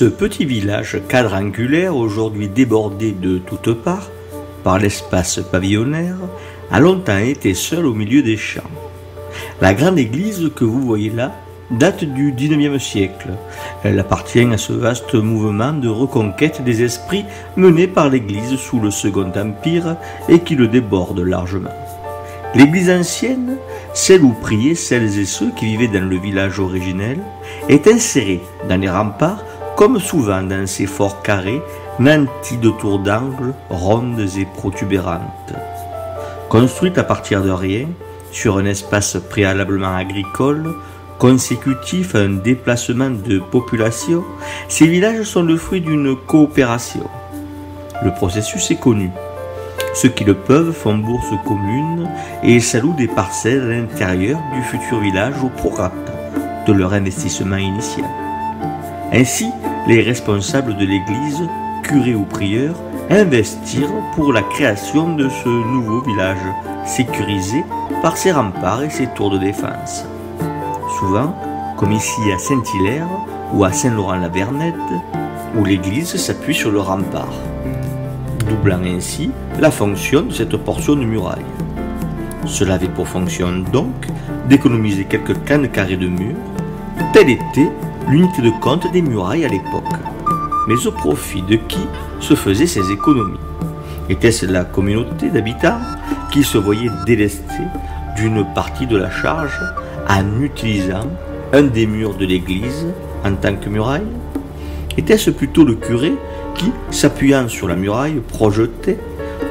Ce petit village quadrangulaire, aujourd'hui débordé de toutes parts par l'espace pavillonnaire, a longtemps été seul au milieu des champs. La grande église que vous voyez là date du XIXe siècle. Elle appartient à ce vaste mouvement de reconquête des esprits mené par l'Église sous le Second Empire et qui le déborde largement. L'église ancienne, celle où priaient celles et ceux qui vivaient dans le village originel, est insérée dans les remparts comme souvent dans ces forts carrés nantis de tours d'angle rondes et protubérantes. Construite à partir de rien, sur un espace préalablement agricole, consécutif à un déplacement de population, ces villages sont le fruit d'une coopération. Le processus est connu. Ceux qui le peuvent font bourse commune et s'allouent des parcelles à l'intérieur du futur village au prorata de leur investissement initial. Ainsi, les responsables de l'église, curés ou prieurs, investirent pour la création de ce nouveau village, sécurisé par ses remparts et ses tours de défense. Souvent, comme ici à Saint-Hilaire ou à Saint-Laurent-la-Vernette, où l'église s'appuie sur le rempart, doublant ainsi la fonction de cette portion de muraille. Cela avait pour fonction donc d'économiser quelques cannes carrées de mur. Telle était l'unité de compte des murailles à l'époque. Mais au profit de qui se faisaient ces économies? Était-ce la communauté d'habitants qui se voyait délestée d'une partie de la charge en utilisant un des murs de l'église en tant que muraille? Était-ce plutôt le curé qui, s'appuyant sur la muraille projetée,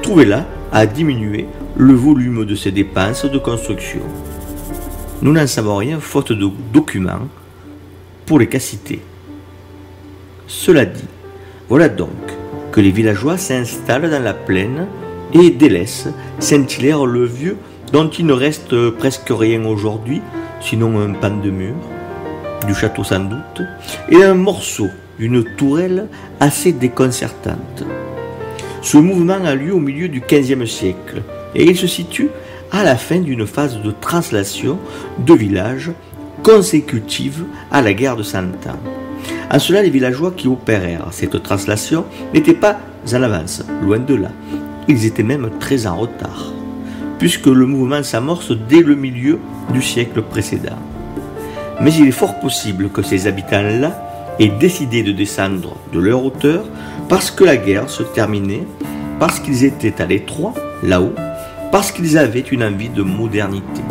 trouvait là à diminuer le volume de ses dépenses de construction? Nous n'en savons rien faute de documents pour les cas cités. Cela dit, voilà donc que les villageois s'installent dans la plaine et délaissent Saint-Hilaire-le-Vieux, dont il ne reste presque rien aujourd'hui, sinon un pan de mur, du château sans doute, et un morceau d'une tourelle assez déconcertante. Ce mouvement a lieu au milieu du XVe siècle, et il se situe à la fin d'une phase de translation de villages consécutive à la guerre de Cent Ans. En cela, les villageois qui opérèrent cette translation n'étaient pas en avance, loin de là. Ils étaient même très en retard, puisque le mouvement s'amorce dès le milieu du siècle précédent. Mais il est fort possible que ces habitants-là aient décidé de descendre de leur hauteur parce que la guerre se terminait, parce qu'ils étaient à l'étroit, là-haut, parce qu'ils avaient une envie de modernité.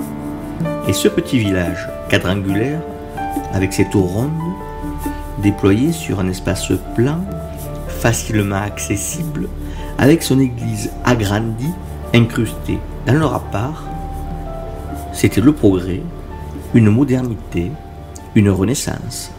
Et ce petit village quadrangulaire, avec ses tours rondes, déployé sur un espace plan, facilement accessible, avec son église agrandie, incrustée dans le rempart, c'était le progrès, une modernité, une renaissance.